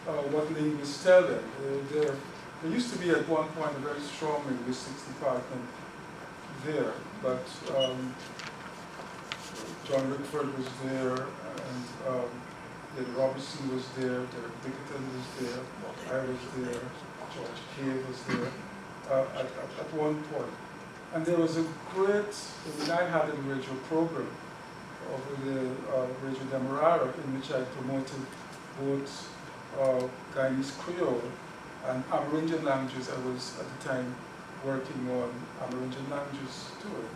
S1: what linguists tell them. There used to be at one point a very strong linguistics department there, but John Rickford was there, and Lynn Robertson was there, Derek Dickerton was there, I was there, George Kay was there at one point. And there was a great, I had a radio program over the Radio Demerara in which I promoted both Guyanese Creole and Amerindian languages. I was at the time working on Amerindian languages too.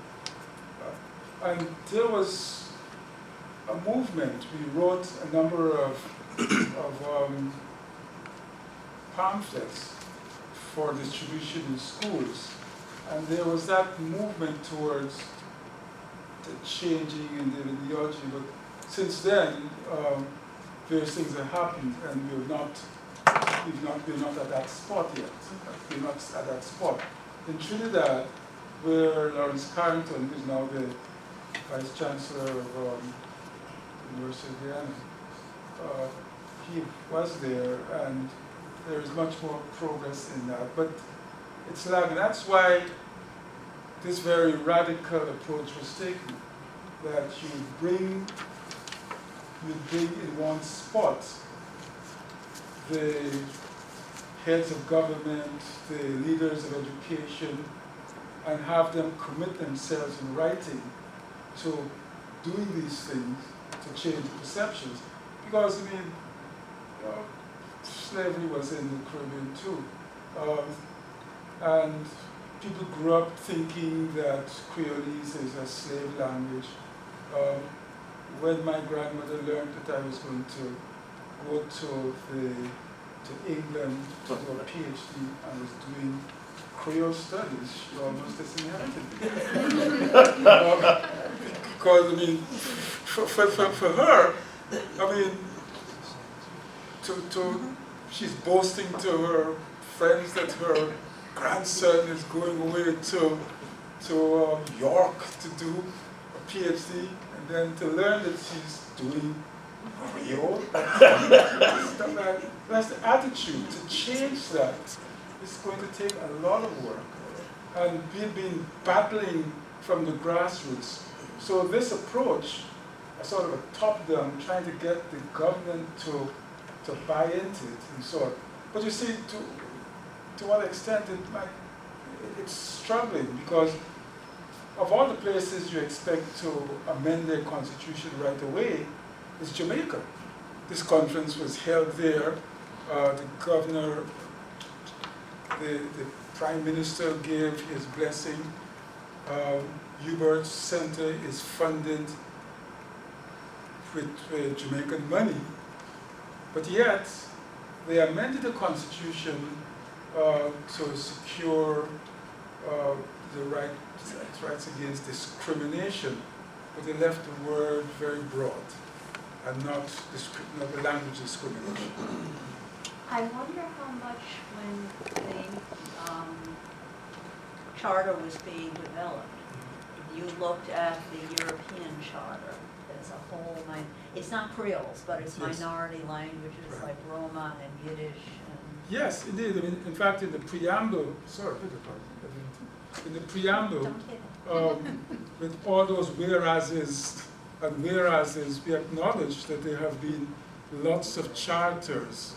S1: And there was a movement. We wrote a number of pamphlets for distribution in schools. And there was that movement towards the changing in the ideology, but since then, various things have happened, and we're not at that spot yet. We're not at that spot. In Trinidad, where Lawrence Carrington, who's now the Vice Chancellor of University of Guyana, he was there, and there is much more progress in that. But it's lagging. That's why this very radical approach was taken, that you bring in one spot the heads of government, the leaders of education, and have them commit themselves in writing to doing these things to change perceptions. Because, I mean, slavery was in the Caribbean too. And people grew up thinking that Creolese is a slave language. When my grandmother learned that I was going to go to England to do a PhD and was doing Creole studies, she almost disinherited me. Because, I mean, for her, I mean, she's boasting to her friends that her grandson is going away to York to do a PhD, and then to learn that she's doing Creole. That's the attitude. To change that is going to take a lot of work, and we've been battling from the grassroots. So this approach, a sort of a top-down, trying to get the government to buy into it and so on. But you see, to what extent it's struggling, because of all the places you expect to amend their constitution right away, is Jamaica. This conference was held there. The governor, the prime minister gave his blessing. Hubert Center is funded with Jamaican money, but yet they amended the constitution to secure the rights against discrimination, but they left the word very broad and not the language discrimination.
S10: I wonder how much when the charter was being developed, you looked at the European charter as a whole. It's not Creoles, but it's
S1: Yes.
S10: minority languages
S1: Right.
S10: like Roma and Yiddish.
S1: Yes, indeed. I mean, in fact, in the preamble, in the preamble, with all those whereases and whereases, we acknowledge that there have been lots of charters.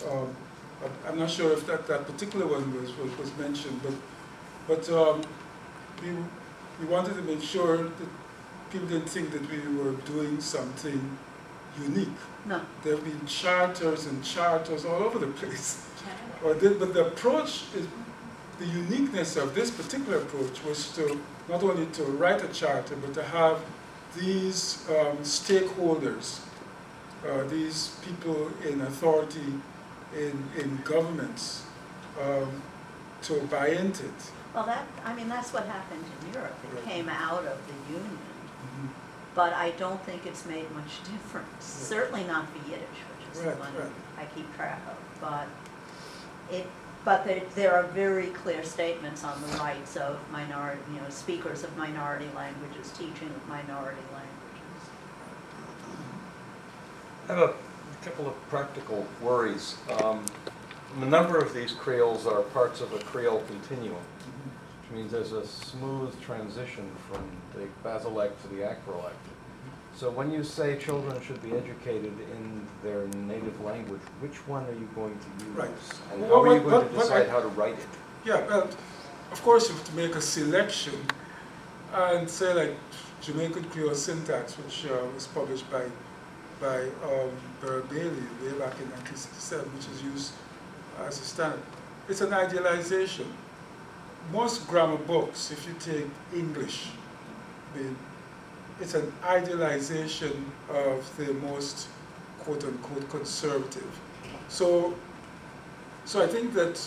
S1: I'm not sure if that particular one was mentioned, but we wanted to make sure that people didn't think that we were doing something unique.
S10: No.
S1: There have been charters and charters all over the place. But the approach, the uniqueness of this particular approach was to not only to write a charter, but to have these stakeholders, these people in authority in governments to buy into it.
S10: Well, that's what happened in Europe. It
S1: Right.
S10: came out of the Union,
S1: Mhm.
S10: but I don't think it's made much difference. Certainly not for Yiddish, which is the
S1: Right,
S10: one
S1: right.
S10: I keep track of. But there are very clear statements on the rights of minority, speakers of minority languages, teaching of minority languages.
S11: I have a couple of practical worries. A number of these creoles are parts of a creole continuum, which means there's a smooth transition from the basilect to the acrolect. So when you say children should be educated in their native language, which one are you going to use?
S1: Right.
S11: And
S1: Well,
S11: how are you
S1: what-
S11: going to
S1: what
S11: decide
S1: I-
S11: how to write it?
S1: Yeah, well, of course you have to make a selection and say like Jamaican Creole Syntax, which was published by Beryl Bailey way back in 1967, which is used as a standard. It's an idealization. Most grammar books, if you take English, it's an idealization of the most quote-unquote conservative. So I think that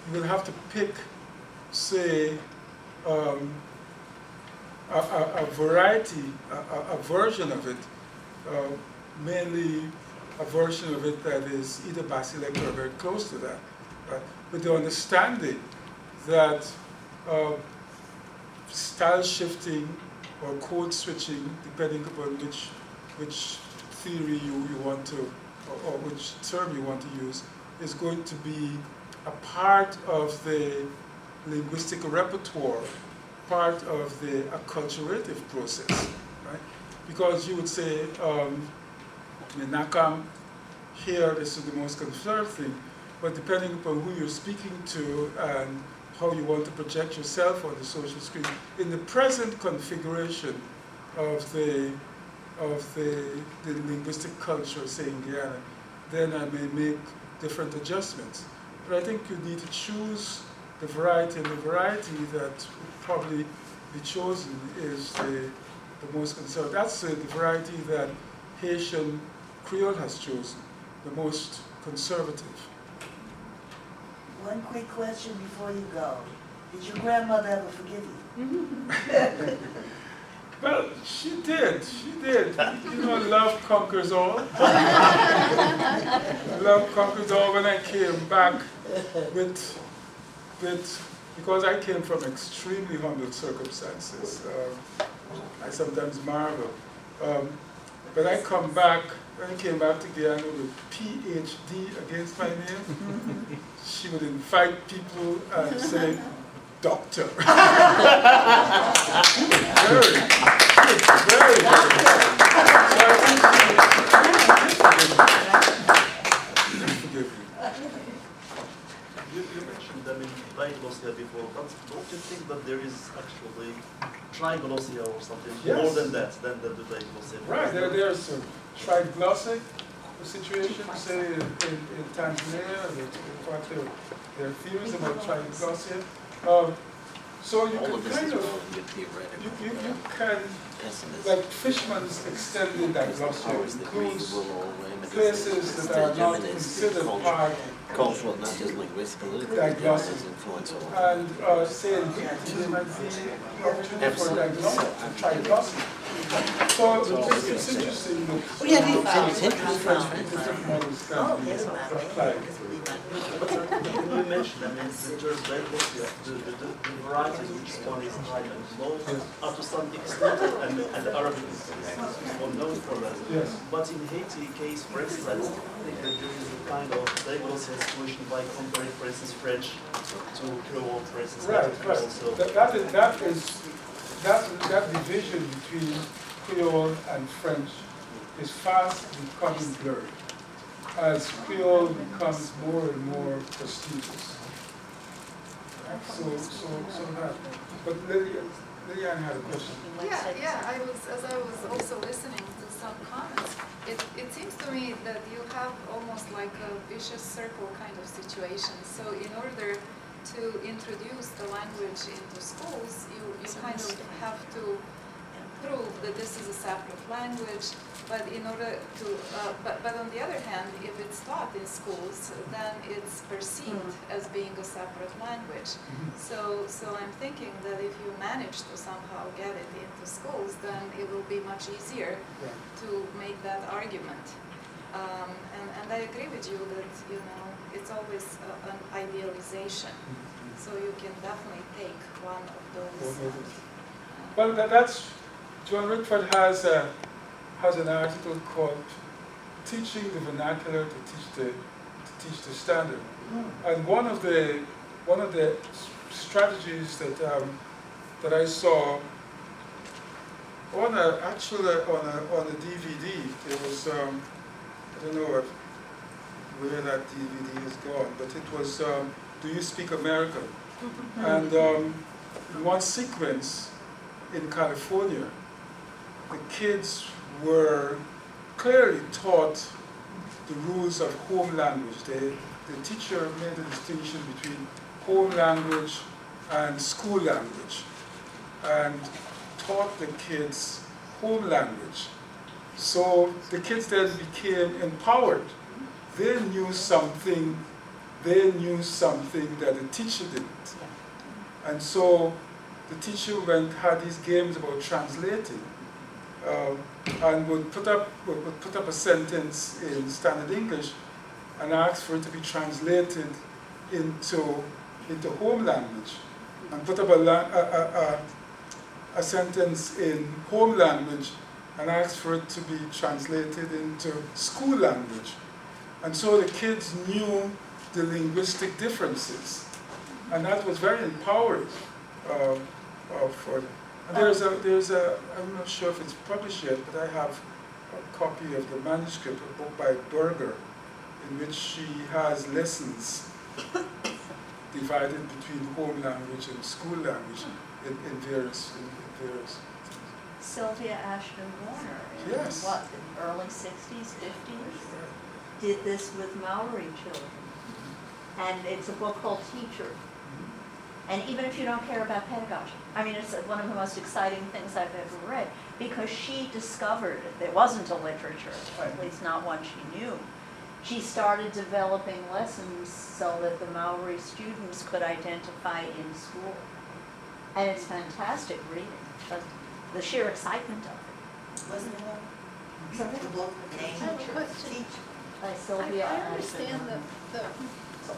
S1: you will have to pick, say, a variety, a version of it, mainly a version of it that is either basilect or very close to that, right? With the understanding that style shifting or code switching, depending upon which theory you want to, or which term you want to use, is going to be a part of the linguistic repertoire, part of the acculturative process, right? Because you would say, in Nakam, here this is the most conservative thing, but depending upon who you're speaking to and how you want to project yourself on the social screen, in the present configuration of the linguistic culture, say in Guyana, then I may make different adjustments. But I think you need to choose the variety, and the variety that would probably be chosen is the most conservative. That's the variety that Haitian Creole has chosen, the most conservative.
S6: One quick question before you go. Did your grandmother ever forgive you?
S1: Well, she did. You know, love conquers all. Love conquers all. When I came back with because I came from extremely humble circumstances. I sometimes marvel. But I came back to Guyana with PhD against my name. She would invite people and say, doctor. Very. So I think she forgive me.
S12: You mentioned them in diglossia before, but don't you think that there is actually triglossia or something
S1: Yes.
S12: more than that, than the diglossia?
S1: Right, there's a triglossic situation, say in Tanzania. In fact, there are theories about triglossia. So you can kind of, you can, like Fishman's extended diglossia includes places that are not considered part
S5: cultural, not just linguistic, political,
S1: diglossia.
S5: influence over.
S1: And say in Haiti, there might be opportunity for diglossia, triglossia. So it's interesting that different models can be applied.
S12: You mentioned, I mean, the term diglossia, the varieties which one is Thailand, most up to some extent, and Arabic is well known for that.
S1: Yes.
S12: But in Haiti case, for instance, I think that there is a kind of diglossia situation by comparing, for instance, French to Creole, for instance.
S1: Right.
S12: Also.
S1: That division between Creole and French is fast becoming blurred as Creole becomes more and more prestigious. So that. But Lillian had a question.
S13: Yeah, as I was also listening to some comments, it seems to me that you have almost like a vicious circle kind of situation. So in order to introduce the language into schools, you kind of have to prove that this is a separate language, but in order to, but on the other hand, if it's taught in schools, then it's perceived as being a separate language. So I'm thinking that if you manage to somehow get it into schools, then it will be much easier to make that argument. And I agree with you that, you know, it's always an idealization. So you can definitely take one of those.
S1: Well, that's John Rickford has an article called "Teaching the Vernacular to Teach the Standard," and one of the strategies that I saw on a DVD. It was I don't know where that DVD is gone, but it was "Do You Speak American?" And in one sequence in California, the kids were clearly taught the rules of home language. The teacher made a distinction between home language and school language, and taught the kids home language. So the kids then became empowered. They knew something that the teacher didn't. And so the teacher had these games about translating, and would put up a sentence in standard English and ask for it to be translated into home language, and put up a sentence in home language and ask for it to be translated into school language. And so the kids knew the linguistic differences, and that was very empowering for them. And there's a, I'm not sure if it's published yet, but I have a copy of the manuscript, a book by Berger, in which she has lessons divided between home language and school language in various things.
S10: Sylvia Ashton Warner in
S1: Yes.
S10: what, the early 60s, 50s, did this with Maori children. And it's a book called Teacher. And even if you don't care about pedagogy, I mean, it's one of the most exciting things I've ever read, because she discovered there wasn't a literature, or at least not one she knew. She started developing lessons so that the Maori students could identify in school. And it's fantastic reading, but the sheer excitement of it.
S6: Wasn't it one?
S10: Something
S6: The book
S13: I have a question.
S10: by Sylvia
S13: I
S10: Ashton.
S13: understand the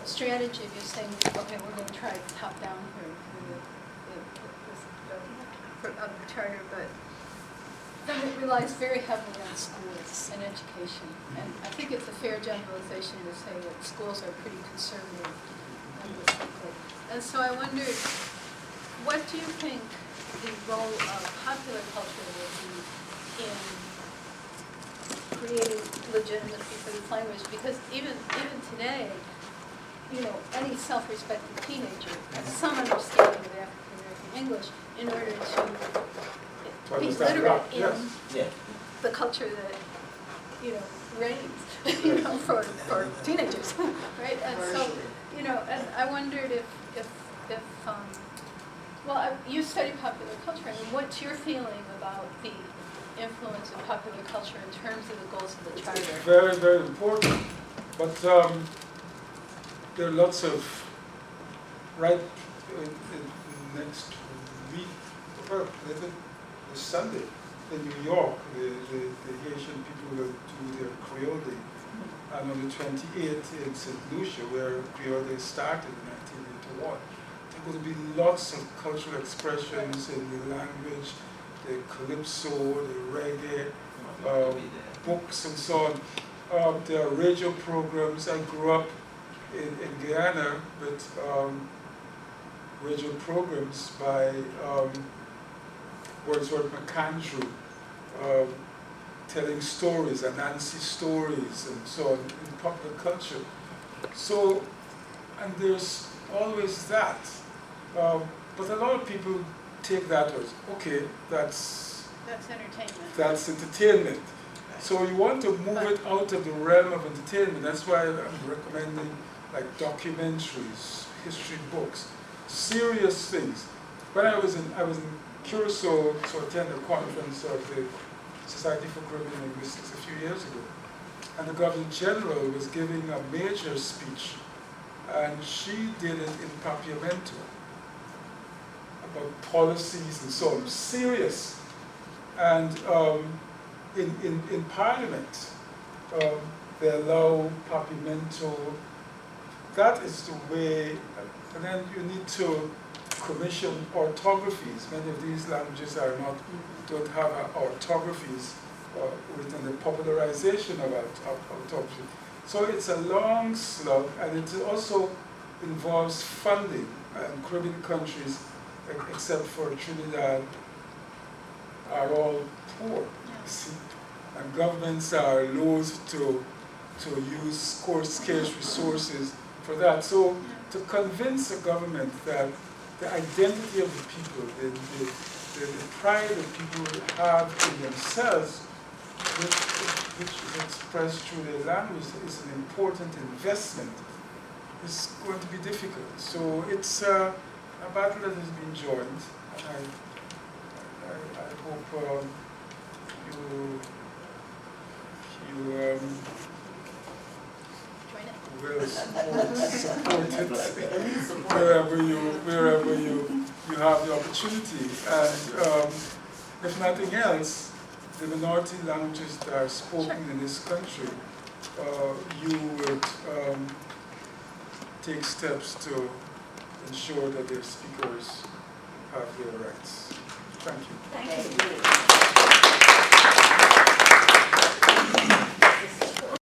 S13: strategy of you saying, okay, we're going to try top down here for the charter, but then it relies very heavily on schools and education. And I think it's a fair generalization to say that schools are pretty conservative linguistically. And so I wondered, what do you think the role of popular culture will be in creating legitimacy for this language? Because even today, you know, any self-respecting teenager has some understanding of African American English in order to be literate in the culture that, you know, reigns, you know, for teenagers, right? And so, you know, and I wondered if well, you study popular culture. I mean, what's your feeling about the influence of popular culture in terms of the goals of the charter?
S1: Very, very important. But there are lots of, right in next week, well, this Sunday in New York, the Haitian people will do their Creole Day. And on the 28th in St. Lucia, where Creole Day started in 1981, there are going to be lots of cultural expressions in the language, the calypso, the reggae, books and so on. There are radio programs. I grew up in Guyana with radio programs by Wordsworth McAndrew, telling stories, Anansi stories, and so on in popular culture. So, and there's always that. But a lot of people take that as, okay, that's
S13: entertainment.
S1: That's entertainment. So you want to move it out of the realm of entertainment. That's why I'm recommending like documentaries, history books, serious things. When I was in Curacao to attend a conference of the Society for Caribbean Linguistics a few years ago. And the Governor General was giving a major speech, and she did it in Papiamento about policies and so on, serious. And in Parliament, they allow Papiamento. That is the way, and then you need to commission orthographies. Many of these languages don't have orthographies within the popularization of orthography. So it's a long slog, and it also involves funding. And Caribbean countries, except for Trinidad, are all poor. You see? And governments are loath to use scarce resources for that. So to convince a government that the identity of the people, the pride that people have in themselves, which is expressed through their language, is an important investment, is going to be difficult. So it's a battle that has been joined, and I hope you will support it wherever you have the opportunity. And if nothing else, the minority languages that are spoken in this country, you would take steps to ensure that their speakers have their rights. Thank you.
S10: Thank you.